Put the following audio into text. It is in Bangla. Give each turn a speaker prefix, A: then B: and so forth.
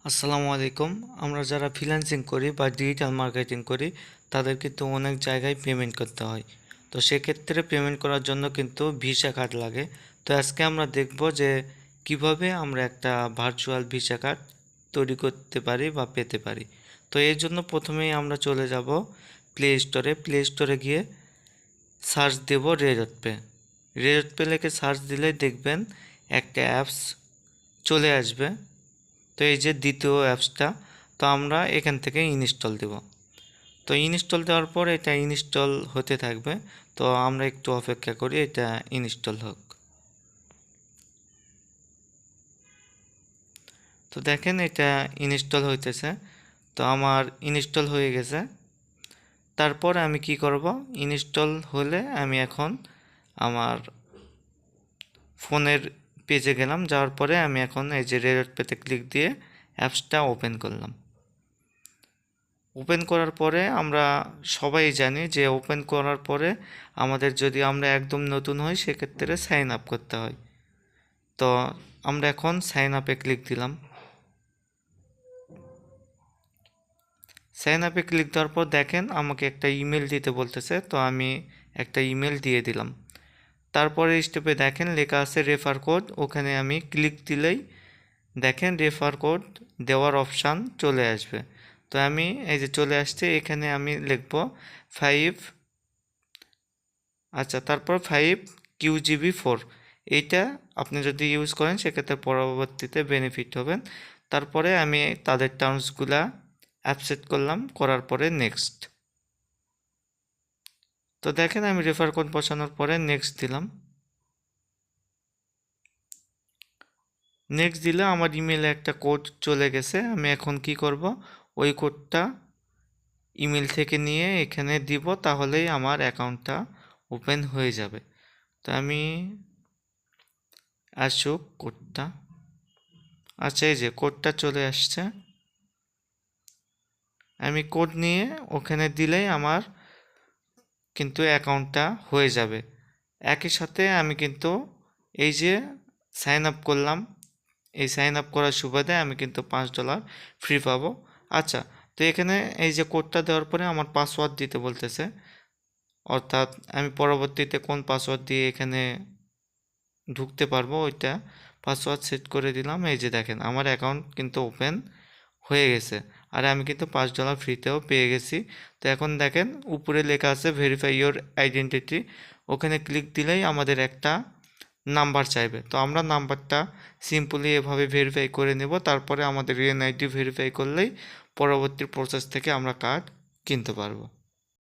A: আসসালামু আলাইকুম। আমরা যারা ফ্রিল্যান্সিং করি বা ডিজিটাল মার্কেটিং করি তাদের কিন্তু অনেক জায়গায় পেমেন্ট করতে হয়। তো সেক্ষেত্রে পেমেন্ট করার জন্য কিন্তু ভিসা কার্ড লাগে। তো আজকে আমরা দেখব যে কিভাবে আমরা একটা ভার্চুয়াল ভিসা কার্ড তৈরি করতে পারি বা পেতে পারি। তো এর জন্য প্রথমেই আমরা চলে যাব প্লে স্টোরে গিয়ে সার্চ দেব রেড পে লিখে সার্চ দিলেই দেখবেন একটা অ্যাপস চলে আসবে। তো এই যে দ্বিতীয় অ্যাপসটা, তো আমরা এখান থেকে ইনস্টল দেব। তো ইনস্টল দেওয়ার পর এটা ইনস্টল হতে থাকবে। তো আমরা একটু অপেক্ষা করি এটা ইনস্টল হোক। তো দেখেন এটা ইনস্টল হইতেছে। তো আমার ইনস্টল হয়ে গেছে। তারপর আমি কি করব, ইনস্টল হলে আমি এখন আমার ফোনের পেজে গেলাম। যাওয়ার পরে আমি এখন এই যে রেড পেতে ক্লিক দিয়ে অ্যাপসটা ওপেন করলাম। ওপেন করার পরে আমরা সবাই জানি যে ওপেন করার পরে আমাদের যদি আমরা একদম নতুন হই সেক্ষেত্রে সাইন আপ করতে হয়। তো আমরা এখন সাইন আপে ক্লিক দিলাম। সাইন আপে ক্লিক দেওয়ার পর দেখেন আমাকে একটা ইমেল দিতে বলতেছে। তো আমি একটা ইমেল দিয়ে দিলাম। তারপরে স্টেপে দেখেন লেখা আছে রেফার কোড, ওখানে আমি ক্লিক দিলেই দেখেন রেফার কোড দেওয়ার অপশান চলে আসবে। তো আমি এই যে চলে আসছে, এখানে আমি লিখব 5, আচ্ছা তারপর 5 QGB4। এইটা আপনি যদি ইউজ করেন সেক্ষেত্রে পরবর্তীতে বেনিফিট হবেন। তারপরে আমি তাদের টার্মসগুলা অ্যাকসেপ্ট করলাম, করার পরে নেক্সট। তো দেখেন আমি রেফার কোড বসানোর পরে নেক্সট দিলাম। নেক্সট দিলে আমার ইমেলে একটা কোড চলে গেছে। আমি এখন কি করব, ওই কোডটা ইমেল থেকে নিয়ে এখানে দিব, তাহলেই আমার অ্যাকাউন্টটা ওপেন হয়ে যাবে। তো আমি আসুক কোডটা, আচ্ছা এই যে কোডটা চলে আসছে। আমি কোড নিয়ে ওখানে দিলেই আমার কিন্তু অ্যাকাউন্টটা হয়ে যাবে। একই সাথে আমি কিন্তু এই যে সাইন আপ করলাম, এই সাইন আপ করার সুবাদে আমি কিন্তু $5 ফ্রি পাবো। আচ্ছা, তো এখানে এই যে কোডটা দেওয়ার পরে আমার পাসওয়ার্ড দিতে বলতেছে, অর্থাৎ আমি পরবর্তীতে কোন পাসওয়ার্ড দিয়ে এখানে ঢুকতে পারবো ওইটা পাসওয়ার্ড সেট করে দিলাম। এই যে দেখেন আমার অ্যাকাউন্ট কিন্তু ওপেন হয়ে গেছে, আর আমি কিন্তু $5 ফ্রিতেও পেয়ে গেছি। তো এখন দেখেন উপরে লেখা আছে ভেরিফাই ইওর আইডেন্টিটি, ওখানে ক্লিক দিলেই আমাদের একটা নাম্বার চাইবে। তো আমরা নাম্বারটা সিম্পলি এভাবে ভেরিফাই করে নেব। তারপরে আমাদের এনআইডি ভেরিফাই করলেই পরবর্তী প্রসেস থেকে আমরা কার্ড কিনতে পারবো।